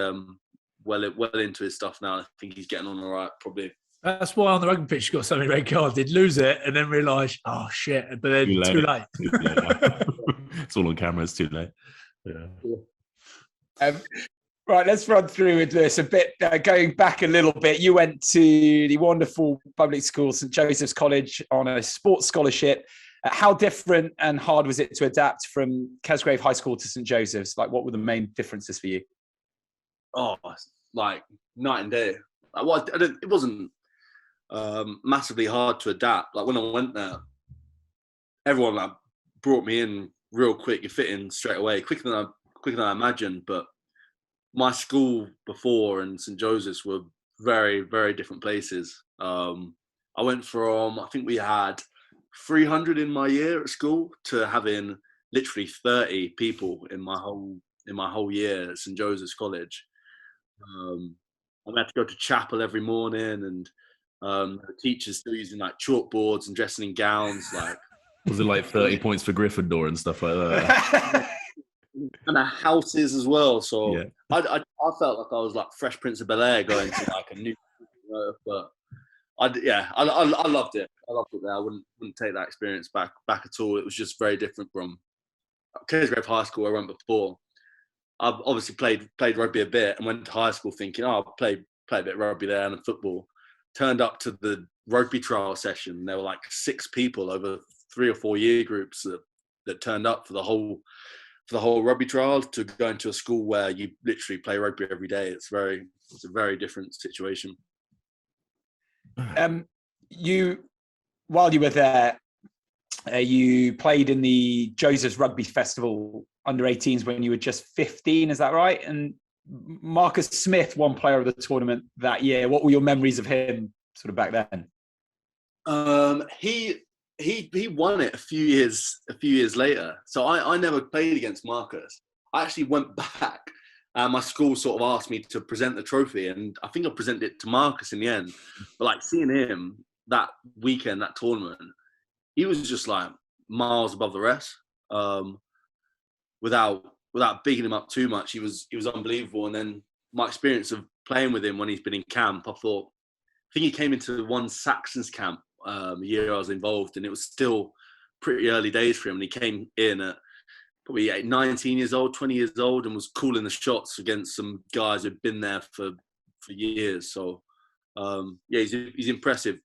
well into his stuff now. I think he's getting on all right, probably. That's why on the rugby pitch, you got so many red cards. They'd lose it and then realise, oh shit, but then too late. It's all on camera. It's too late. Yeah. Right, let's run through with this a bit. Going back a little bit, you went to the wonderful public school, St Joseph's College, on a sports scholarship. How different and hard was it to adapt from Kesgrave High School to St Joseph's? Like, what were the main differences for you? Oh, like night and day. Like, it wasn't massively hard to adapt. Like when I went there, everyone like brought me in real quick. You fit in straight away, quicker than I imagined. But my school before and St Joseph's were very, very different places. I went from, I think we had 300 in my year at school to having literally 30 people in my whole year at St Joseph's College. I had to go to chapel every morning, and the teachers still using like chalkboards and dressing in gowns. Like, was it like 30 points for Gryffindor and stuff like that? And our houses as well. So yeah. I felt like I was like Fresh Prince of Bel-Air going to like a new, but I loved it. I loved it there. I wouldn't take that experience back at all. It was just very different from Kesgrave High School where I went before. I've obviously played rugby a bit and went to high school thinking, oh, I'll play a bit of rugby there and football. Turned up to the rugby trial session. There were like 6 people over 3 or 4 year groups that turned up for the whole rugby trial to go into a school where you literally play rugby every day. It's a very different situation. While you were there, you played in the Joseph's Rugby Festival under-18s when you were just 15, is that right? And Marcus Smith won player of the tournament that year. What were your memories of him sort of back then? He won it a few years later. So I never played against Marcus. I actually went back. My school sort of asked me to present the trophy, and I think I presented it to Marcus in the end. But like seeing him that weekend, that tournament, he was just like miles above the rest. Without bigging him up too much, he was unbelievable. And then my experience of playing with him when he's been in camp, I think he came into one Saxons camp a year I was involved, and it was still pretty early days for him. And he came in at probably 19 years old, 20 years old, and was calling the shots against some guys who'd been there for years. So yeah, he's impressive,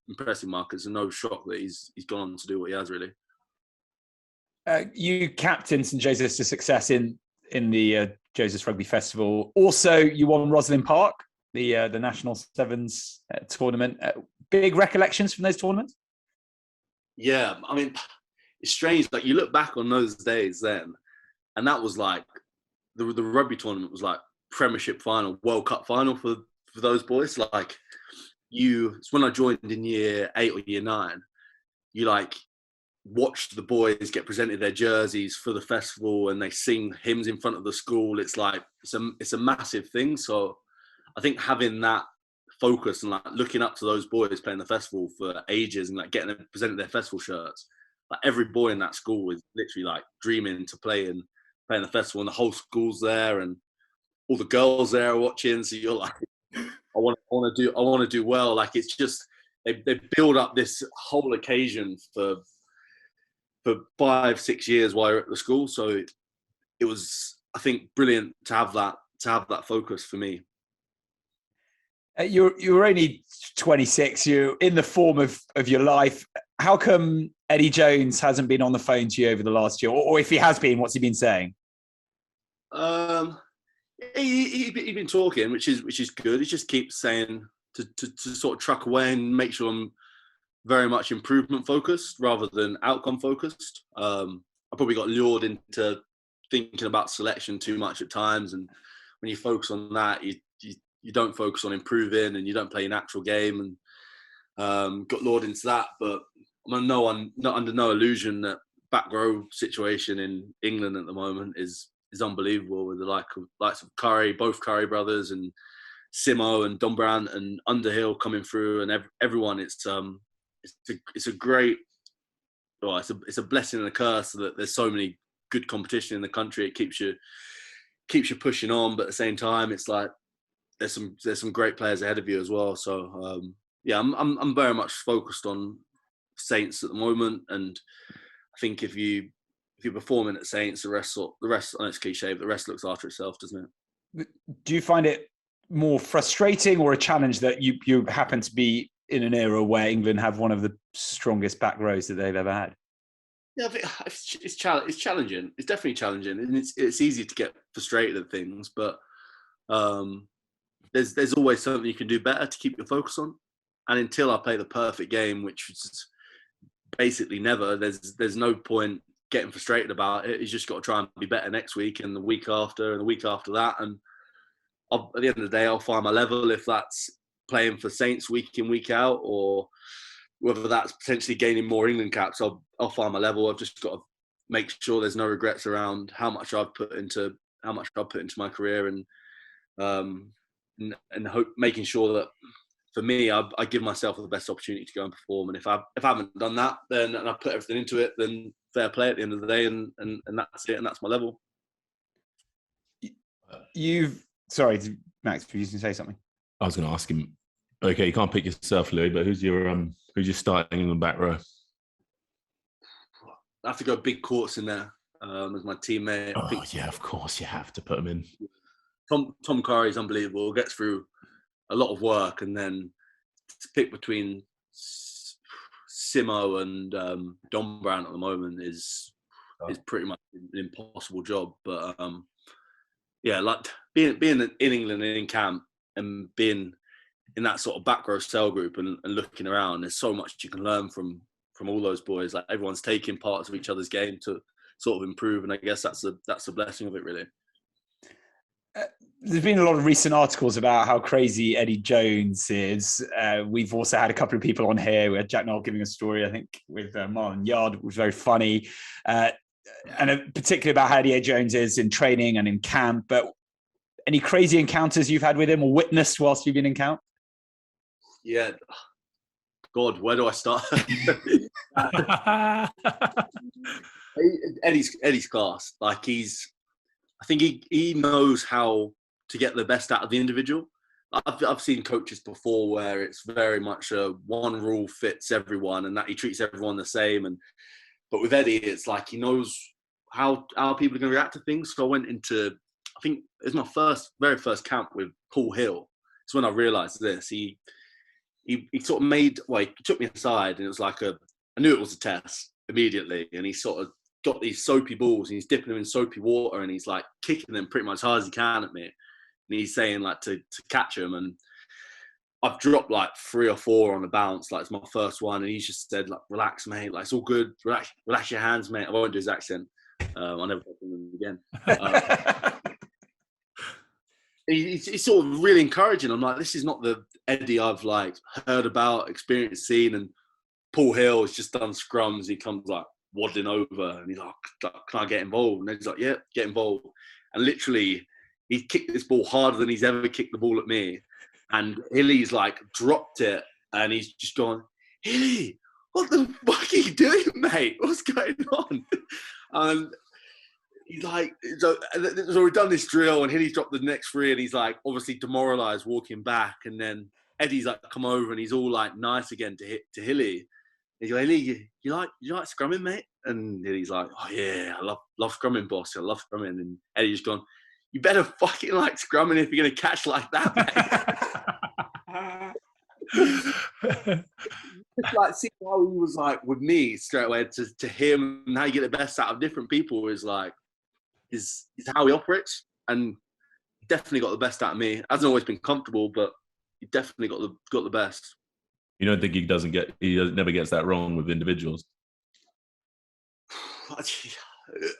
Marcus, and no shock that he's gone on to do what he has, really. You captained St Joseph's to success in the Joseph's Rugby Festival. Also, you won Roslyn Park, the National Sevens tournament. Big recollections from those tournaments? Yeah, I mean, it's strange. Like, you look back on those days then, and that was like the rugby tournament was like Premiership final, World Cup final for those boys. Like, it's when I joined in year 8 or year 9. You like watched the boys get presented their jerseys for the festival, and they sing hymns in front of the school. It's like it's a massive thing. So I think having that focus and like looking up to those boys playing the festival for ages and like getting them presented their festival shirts, like every boy in that school is literally like dreaming to play in the festival, and the whole school's there and all the girls there are watching. So you're like, I want to do well. Like, it's just they build up this whole occasion for 5-6 years while you're at the school. So it was, I think, brilliant to have that focus for me. You're only 26. You're in the form of your life. How come Eddie Jones hasn't been on the phone to you over the last year, or if he has been, what's he been saying? He's been talking, which is good. He just keeps saying to sort of truck away and make sure I'm very much improvement focused rather than outcome focused. I probably got lured into thinking about selection too much at times, and when you focus on that, you don't focus on improving, and you don't play your natural game, and got lured into that. But I'm not under no illusion that back row situation in England at the moment is unbelievable, with the likes of Curry, both Curry brothers, and Simo and Don Brandt and Underhill coming through, and everyone. It's a great, well, it's a blessing and a curse that there's so many good competition in the country. It keeps you pushing on, but at the same time, it's like there's some great players ahead of you as well. So yeah, I'm very much focused on Saints at the moment, and I think if you're performing at Saints, the rest, and it's cliche, but the rest looks after itself, doesn't it? Do you find it more frustrating or a challenge that you happen to be in an era where England have one of the strongest back rows that they've ever had? Yeah, I think it's challenging. It's definitely challenging, and it's easy to get frustrated at things, but there's always something you can do better to keep your focus on. And until I play the perfect game, which is basically never, there's no point getting frustrated about it. You just got to try and be better next week, and the week after, and the week after that. And at the end of the day, I'll find my level, if that's playing for Saints week in, week out, or whether that's potentially gaining more England caps. I'll find my level. I've just got to make sure there's no regrets around how much I've put into my career, and hope, making sure that for me, I give myself the best opportunity to go and perform. And if I haven't done that, then and I put everything into it, then fair play at the end of the day, and that's it, and that's my level. Sorry, Max, were you going to say something? I was going to ask him. Okay, you can't pick yourself, Louis, but who's your starting in the back row? I have to go Big Courts in there as my teammate. Oh yeah, of course you have to put him in. Tom Curry is unbelievable. Gets through a lot of work, and then to pick between Simo and Don Brandt at the moment is pretty much an impossible job. But yeah, like being in England and in camp, and being in that sort of back row cell group, and looking around, there's so much you can learn from all those boys. Like, everyone's taking parts of each other's game to sort of improve, and I guess that's a blessing of it, really. There's been a lot of recent articles about how crazy Eddie Jones is. We've also had a couple of people on here. We had Jack Knoll giving a story, I think, with Marlon Yard, which was very funny, and particularly about how Eddie Jones is in training and in camp. But any crazy encounters you've had with him or witnessed whilst you've been in camp? Yeah. God, where do I start? Eddie's class. Like, I think he knows how to get the best out of the individual. I've seen coaches before where it's very much a one rule fits everyone, and that he treats everyone the same. But with Eddie, it's like he knows how people are going to react to things. So I went into, I think it was my very first camp with Paul Hill. It's when I realised this. He sort of he took me aside, and it was like I knew it was a test immediately, and he sort of got these soapy balls and he's dipping them in soapy water and he's like kicking them pretty much as hard as he can at me. And he's saying like to catch him. And I've dropped like 3 or 4 on the bounce. Like it's my first one. And he's just said like, relax, mate. Like it's all good. Relax your hands, mate. I won't do his accent. I'll never talk to him again. He's sort of really encouraging. I'm like, this is not the Eddie I've like heard about, experienced, seen. And Paul Hill has just done scrums. He comes like waddling over and he's like, can I get involved? And he's like, yeah, get involved. And literally, he kicked this ball harder than he's ever kicked the ball at me. And Hilly's like dropped it and he's just gone, Hilly, what the fuck are you doing, mate? What's going on? And he's like, so we've done this drill and Hilly's dropped the next 3 and he's like obviously demoralised walking back. And then Eddie's like come over and he's all like nice again to Hilly. He's like, Hilly, you like scrumming, mate? And Hilly's like, oh yeah, I love scrumming, boss. I love scrumming. And Eddie's gone, you better fucking like scrumming if you're going to catch like that, mate. Just like see how he was like with me straight away to him and how you get the best out of different people is like, is how he operates. And definitely got the best out of me. Hasn't always been comfortable, but he definitely got the best. You don't think he never gets that wrong with individuals?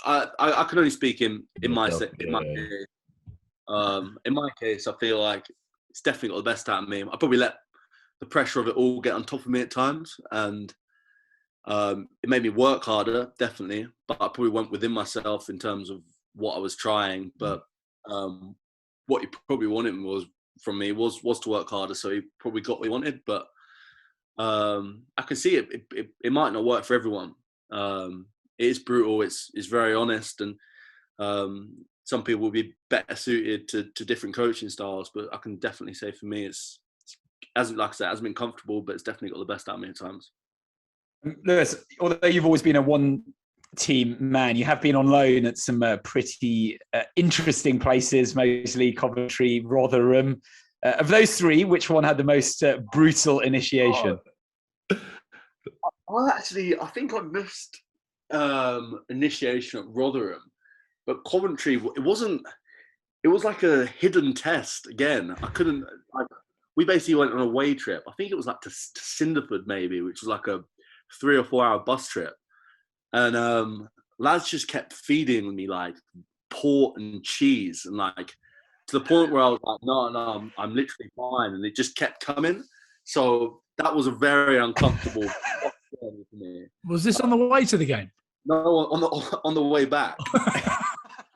I can only speak in my case. I feel like it's definitely got the best out of me. I probably let the pressure of it all get on top of me at times, and it made me work harder, definitely. But I probably went within myself in terms of what I was trying. But what he probably wanted from me was to work harder. So he probably got what he wanted, but. I can see it might not work for everyone. It is brutal. It's very honest, and some people will be better suited to different coaching styles. But I can definitely say for me, hasn't been comfortable, but it's definitely got the best out of me at times. Lewis, although you've always been a one-team man, you have been on loan at some pretty interesting places, mostly Coventry, Rotherham. Of those 3, which one had the most brutal initiation? I think I missed initiation at Rotherham, but Coventry, it was like a hidden test again. I couldn't, we basically went on a away trip. I think it was like to Cinderford maybe, which was like a 3 or 4 hour bus trip. And lads just kept feeding me like port and cheese and like, to the point where I was like, no, I'm literally fine. And it just kept coming. So that was a very uncomfortable for me. Was this on the way to the game? No, on the way back. I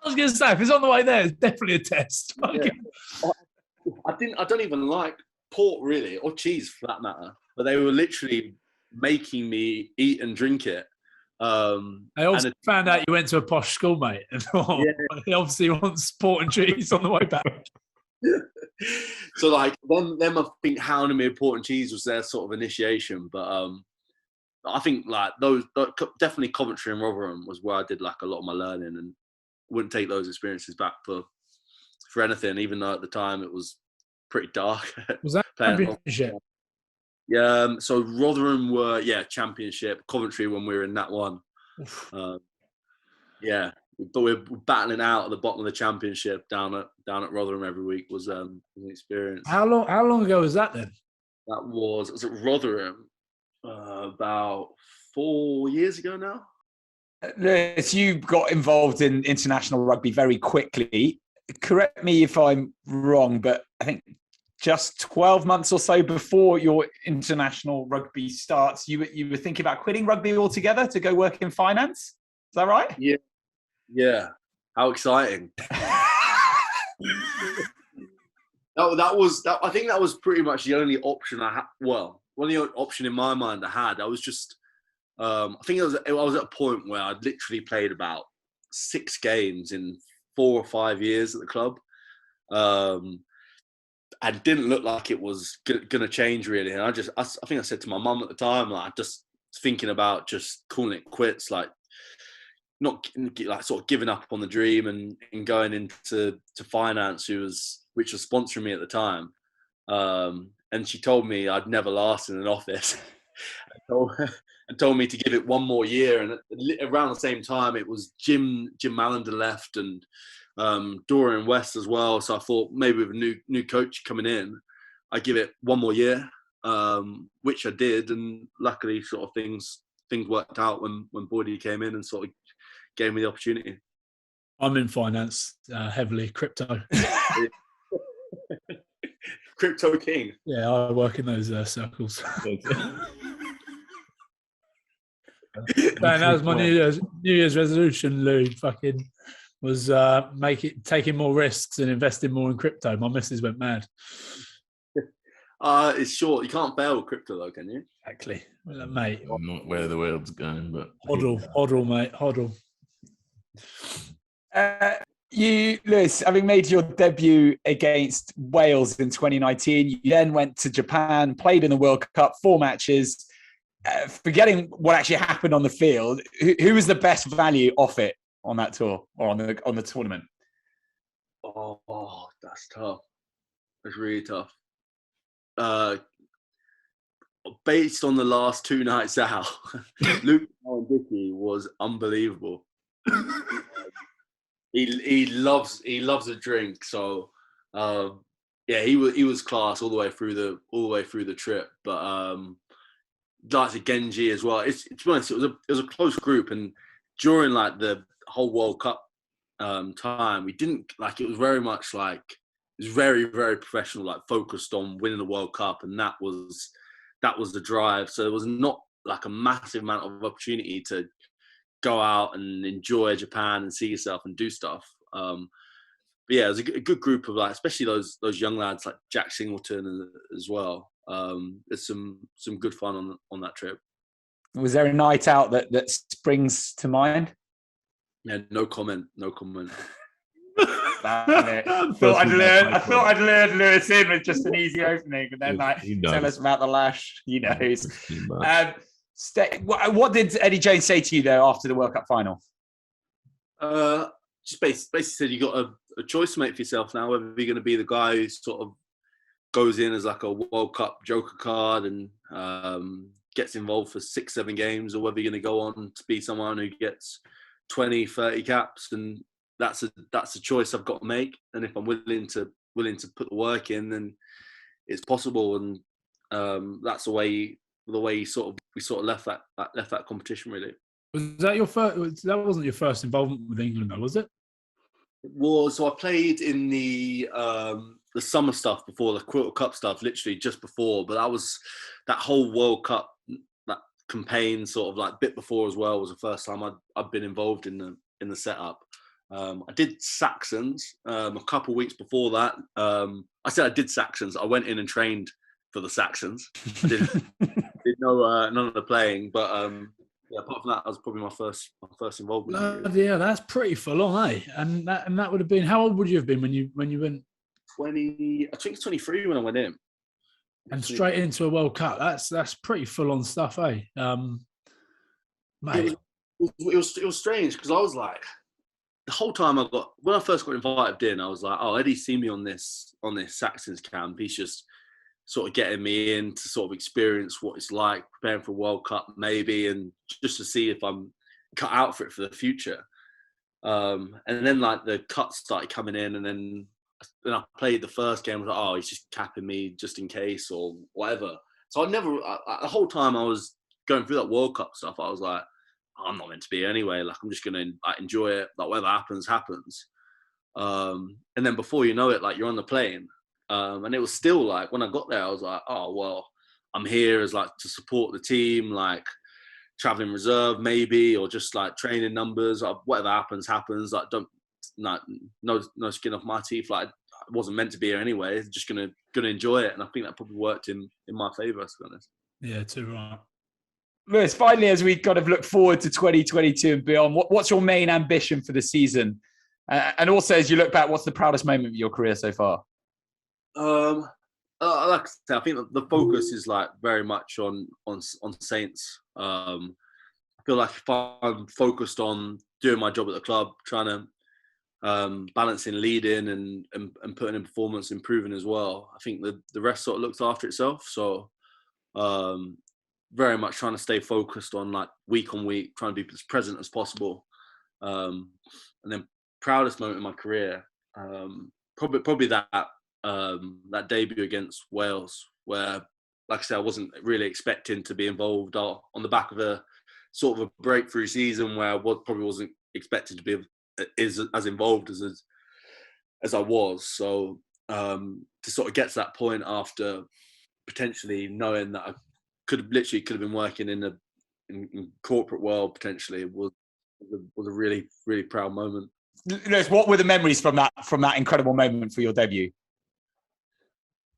was going to say, if it's on the way there, it's definitely a test. Yeah. I don't even like pork really, or cheese for that matter. But they were literally making me eat and drink it. I also found out you went to a posh school, mate, and thought, he obviously wants sport and cheese on the way back. So like them I think hounding me with port and cheese was their sort of initiation. But I think like those definitely Coventry and Rotherham was where I did like a lot of my learning, and wouldn't take those experiences back for anything, even though at the time it was pretty dark. Was that championship? Yeah, so Rotherham were championship. Coventry when we were in that one, but we're battling out at the bottom of the championship down at Rotherham every week was an experience. How long ago was that then? That was at Rotherham about 4 years ago now. Lewis, you got involved in international rugby very quickly. Correct me if I'm wrong, but I think just 12 months or so before your international rugby starts, you were thinking about quitting rugby altogether to go work in finance. Is that right? Yeah. How exciting! I think that was pretty much the only option I had. Well, one of the option in my mind I had. I was just, I think I was at a point where I'd literally played about 6 games in 4 or 5 years at the club. And didn't look like it was going to change really. And I think I said to my mum at the time, like, just thinking about just calling it quits, like not like sort of giving up on the dream and going into finance, which was sponsoring me at the time. And she told me I'd never last in an office. and told me to give it one more year. And around the same time, it was Jim Mallender left and Dorian West as well. So I thought maybe with a new coach coming in, I give it one more year, which I did, and luckily sort of things worked out when Boydie came in and sort of gave me the opportunity. I'm in finance, heavily crypto. Crypto king. Yeah, I work in those circles. Man, that was my New Year's resolution, Lou. Fucking was taking more risks and investing more in crypto. My missus went mad. It's short. You can't fail with crypto though, can you? Exactly, well, mate. I'm not where the world's going, but Hodl, mate, hodl. You, Lewis, having made your debut against Wales in 2019, you then went to Japan, played in the World Cup, 4 matches. Forgetting what actually happened on the field, who was the best value off it on that tour or on the tournament? Oh, that's tough. That's really tough. Based on the last 2 nights out, Luke and Dicky was unbelievable. He loves a drink, so yeah, he was class all the way through the trip. But like the Genge as well. To be honest, it was a close group, and during like the whole World Cup time, we didn't like it was very much like it was very, very professional, like focused on winning the World Cup, and that was the drive. So there was not like a massive amount of opportunity to go out and enjoy Japan and see yourself and do stuff. But yeah, it was a good group of like, especially those young lads like Jack Singleton as well. There's some good fun on that trip. Was there a night out that springs to mind? Yeah, no comment. I thought I'd lured Lewis in with just an easy opening, and then like tell us about the lash. He knows. What did Eddie Jones say to you though after the World Cup final? Just basically said you got a choice to make for yourself now, whether you're going to be the guy who sort of goes in as like a World Cup joker card and gets involved for 6-7 games, or whether you're going to go on to be someone who gets 20-30 caps. And that's a choice I've got to make. And if I'm willing to put the work in, then it's possible. And that's the way we sort of left that competition, really. Was that your first? That wasn't your first involvement with England, though, was it? It was. So I played in the summer stuff before, the Quilter Cup stuff, literally just before. But that whole World Cup, that campaign sort of like bit before as well, was the first time I'd been involved in the setup. I did Saxons a couple of weeks before that. I said I did Saxons. I went in and trained for the Saxons. I did none of the playing, but yeah, apart from that, that was probably my first involvement. Really. Yeah, that's pretty full on, eh? And that would have been, how old would you have been when you went? 20. I think it's 23 when I went in. And straight into a World Cup. That's pretty full on stuff, eh? Mate. It was strange because I was like, the whole time when I first got invited in, I was like, oh, Eddie's seen me on this Saxons camp. He's just sort of getting me in to sort of experience what it's like preparing for a World Cup maybe, and just to see if I'm cut out for it for the future. And then like the cuts started coming in, and then I played the first game. I was like, oh, he's just capping me just in case or whatever. So the whole time I was going through that World Cup stuff, I was like, oh, I'm not meant to be anyway. Like, I'm just going to enjoy it. Like, whatever happens, happens. And then before you know it, like, you're on the plane. And it was still like, when I got there, I was like, oh, well, I'm here as like to support the team, like traveling reserve maybe, or just like training numbers. Like, whatever happens, happens. Like, no skin off my teeth. Like, I wasn't meant to be here anyway. Just gonna enjoy it. And I think that probably worked in my favour, to be honest. Yeah, too right. Lewis, finally, as we kind of look forward to 2022 and beyond, what's your main ambition for the season? And also, as you look back, what's the proudest moment of your career so far? Like I said, I think the focus is like very much on Saints. I feel like if I'm focused on doing my job at the club, trying to balancing leading and putting in performance, improving as well, I think the rest sort of looks after itself. So very much trying to stay focused on like week on week, trying to be as present as possible. And then proudest moment in my career, probably that that debut against Wales, where, like I said, I wasn't really expecting to be involved on the back of a sort of a breakthrough season where I probably wasn't expected to be as involved as I was. So to sort of get to that point after potentially knowing that I could have been working in corporate world potentially was a really, really proud moment. Lewis, what were the memories from that incredible moment for your debut?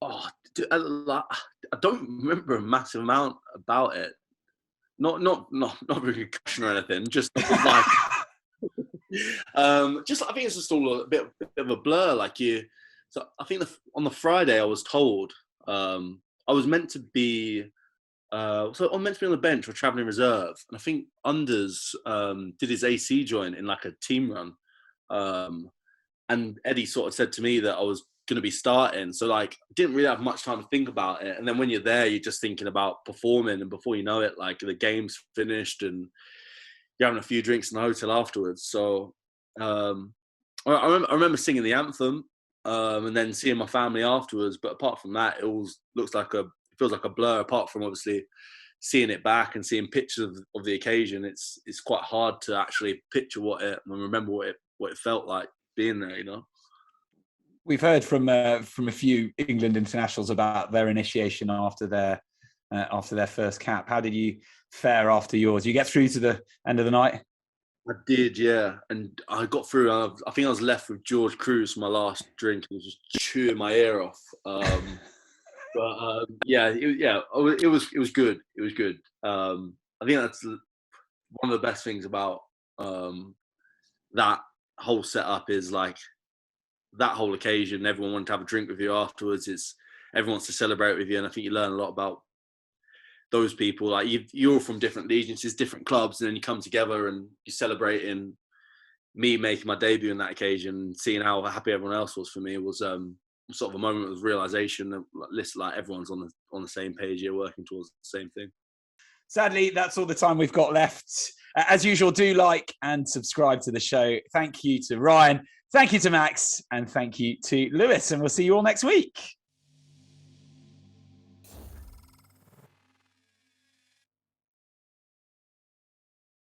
Oh, I don't remember a massive amount about it. Not really concussion or anything. Just like, I think it's just all a bit of a blur. Like so I think on the Friday I was told I was meant to be. So I'm meant to be on the bench for travelling reserve, and I think Unders did his AC join in like a team run, and Eddie sort of said to me that I was going to be starting. So like, didn't really have much time to think about it. And then when you're there, you're just thinking about performing, and before you know it, like the game's finished and you're having a few drinks in the hotel afterwards. So I remember singing the anthem and then seeing my family afterwards. But apart from that, it feels like a blur. Apart from obviously seeing it back and seeing pictures of the occasion, it's quite hard to actually picture and remember what it felt like being there. You know. We've heard from a few England internationals about their initiation after their first cap. How did you fare after yours? You get through to the end of the night? I did, yeah, and I got through. I think I was left with George Cruz for my last drink. He was just chewing my ear off. But it was good. It was good. I think that's one of the best things about that whole setup is like that whole occasion. Everyone wanted to have a drink with you afterwards. Everyone wants to celebrate with you, and I think you learn a lot about those people. Like you're from different legions, different clubs, and then you come together and you're celebrating. Me making my debut in that occasion, seeing how happy everyone else was for me was sort of a moment of realization that like everyone's on the same page here, working towards the same thing. Sadly, that's all the time we've got left. As usual, do like and subscribe to the show. Thank you to Ryan, thank you to Max, and thank you to Lewis, and we'll see you all next week.